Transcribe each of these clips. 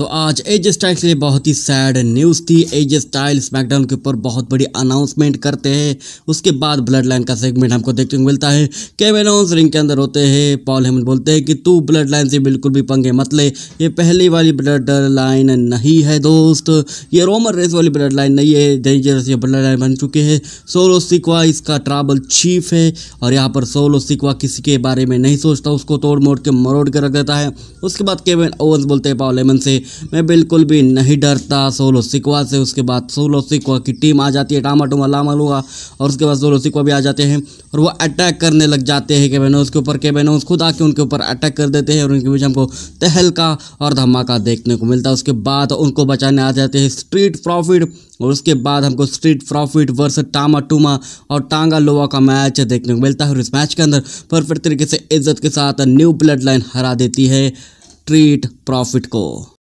तो आज AJ Styles के लिए बहुत ही सैड न्यूज़ थी। एजे स्टाइल स्मैकडाउन के ऊपर बहुत बड़ी अनाउंसमेंट करते हैं। उसके बाद ब्लड लाइन का सेगमेंट हमको देखने को मिलता है। केविन ओवेंस रिंग के अंदर होते हैं। पॉल हेमन बोलते हैं कि तू ब्लड लाइन से बिल्कुल भी पंगे मत ले, ये पहली वाली ब्लड लाइन नहीं है दोस्त, ये रोमन रेस वाली ब्लड लाइन नहीं है, डेंजरस ये ब्लड लाइन बन चुकी है। सोलो सिक्वा इसका ट्राइबल चीफ है और यहाँ पर सोलो सिक्वा किसी के बारे में नहीं सोचता, उसको तोड़ मोड़ के मरोड़ के रख देता है। उसके बाद केविन ओवेंस बोलते हैं पॉल हेमन से, मैं बिल्कुल भी नहीं डरता सोलो सिक्वा से। उसके बाद सोलो सिक्वा की टीम आ जाती है, टामा टूमा लामा लूगा, और उसके बाद सोलो सिक्वा भी आ जाते हैं और वो अटैक करने लग जाते हैं केविन ओवेंस के ऊपर। केविन ओवेंस खुद आके उनके ऊपर अटैक कर देते हैं और उनके बीच हमको तहलका और धमाका देखने को मिलता है। उसके बाद उनको बचाने आ जाते हैं स्ट्रीट प्रॉफिट और उसके बाद हमको स्ट्रीट प्रॉफिट वर्सेस टामा टूमा और टांगा लोवा का मैच देखने को मिलता है। और इस मैच के अंदर परफेक्ट तरीके से इज्जत के साथ न्यू ब्लड लाइन हरा देती है स्ट्रीट प्रॉफिट को।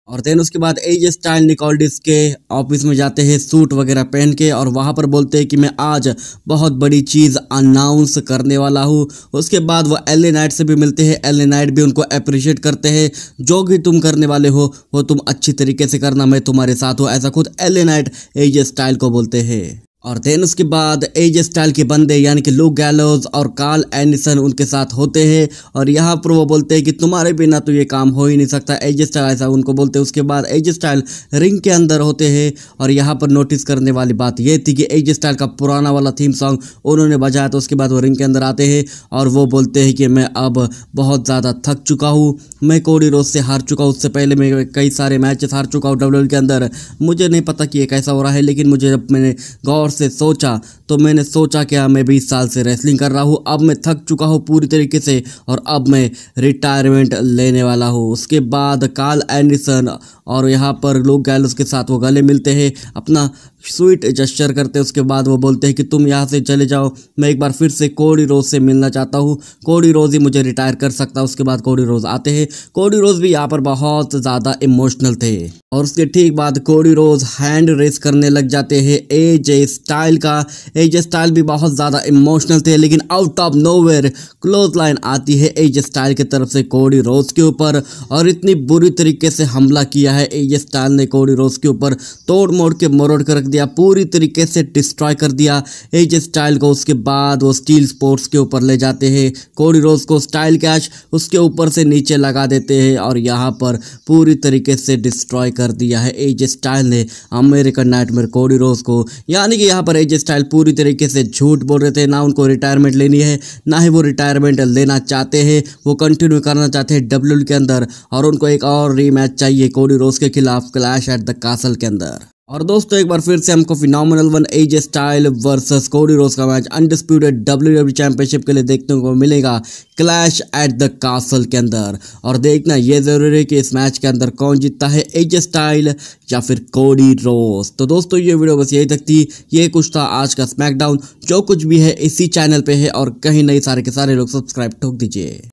और देन उसके बाद एजे स्टाइल निकोल्डिस के ऑफिस में जाते हैं सूट वगैरह पहन के और वहाँ पर बोलते हैं कि मैं आज बहुत बड़ी चीज़ अनाउंस करने वाला हूँ। उसके बाद वो एलए नाइट से भी मिलते हैं। एलए नाइट भी उनको अप्रिशिएट करते हैं, जो भी तुम करने वाले हो वो तुम अच्छी तरीके से करना, मैं तुम्हारे साथ हूँ, ऐसा खुद एलए नाइट एजे स्टाइल को बोलते हैं। और देन उसके बाद एजे स्टाइल के बंदे यानी कि लुक गैलोज और कार्ल एंडरसन उनके साथ होते हैं और यहाँ पर वो बोलते हैं कि तुम्हारे बिना तो ये काम हो ही नहीं सकता, एजे स्टाइल ऐसा उनको बोलते हैं। उसके बाद एजे स्टाइल रिंग के अंदर होते हैं और यहाँ पर नोटिस करने वाली बात ये थी कि एजे स्टाइल का पुराना वाला थीम सॉन्ग उन्होंने बजाया, तो उसके बाद वो रिंग के अंदर आते हैं और वो बोलते हैं कि मैं अब बहुत ज़्यादा थक चुका हूँ, मैं कोडी रोज से हार चुका हूँ, उससे पहले मैं कई सारे मैचेस हार चुका हूँ डब्ल्यूडब्ल्यूई के अंदर, मुझे नहीं पता कि ये कैसा हो रहा है, लेकिन मुझे जब मैंने गौर से सोचा तो मैंने सोचा क्या मैं 20 साल से रेसलिंग कर रहा हूँ, अब मैं थक चुका हूँ पूरी तरीके से और अब मैं रिटायरमेंट लेने वाला हूँ। उसके बाद कार्ल एंडरसन और यहाँ पर लुक गैलोज के साथ वो गले मिलते हैं, अपना स्वीट जेस्चर करते हैं। उसके बाद वो बोलते हैं कि तुम यहाँ से चले जाओ, मैं एक बार फिर से कोडी रोज से मिलना चाहता हूँ, कोडी रोज ही मुझे रिटायर कर सकता है। उसके बाद कोडी रोज आते हैं। कोडी रोज भी यहाँ पर बहुत ज़्यादा इमोशनल थे और उसके ठीक बाद कोडी रोज हैंड रेस करने लग जाते हैं एजे स्टाइल का। एजे स्टाइल भी बहुत ज़्यादा इमोशनल थे, लेकिन out of nowhere close line आती है एजे स्टाइल की तरफ से कोडी रोज के ऊपर और इतनी बुरी तरीके से हमला किया है एजे स्टाइल ने कोडी रोज के ऊपर, तोड़ मोड़ के मरोड़ कर रख दिया, पूरी तरीके से डिस्ट्रॉय कर दिया एजे स्टाइल को। उसके बाद वो स्टील स्पोर्ट्स के ऊपर ले जाते हैं कोडी रोज को, स्टाइल कैच उसके ऊपर से नीचे लगा देते हैं और यहाँ पर पूरी तरीके से डिस्ट्रॉय कर दिया है एजे स्टाइल ने अमेरिकन नाइटमेयर कोडी रोज को। यानी कि यहाँ पर एजे स्टाइल पूरी तरीके से झूठ बोल रहे थे, ना उनको रिटायरमेंट लेनी है, ना ही वो रिटायरमेंट लेना चाहते हैं, वो कंटिन्यू करना चाहते हैं डब्ल्यूडब्ल्यूई के अंदर और उनको एक और रीमैच चाहिए कोडी रोज के खिलाफ क्लैश एट द कासल के अंदर। और दोस्तों एक बार फिर से हमको फिनोमिनल वन एजे स्टाइल वर्सेस कोडी रोज का मैच अनडिस्प्यूटेड डब्ल्यूडब्ल्यूई चैंपियनशिप के लिए देखने को मिलेगा क्लैश एट द कासल के अंदर। और देखना ये जरूरी है कि इस मैच के अंदर कौन जीतता है, एजे स्टाइल या फिर कोडी रोज। तो दोस्तों ये वीडियो बस यही तक थी, ये कुछ था आज का स्मैकडाउन। जो कुछ भी है इसी चैनल पे है और कहीं नहीं, सारे के सारे लोग सब्सक्राइब ठोक दीजिए।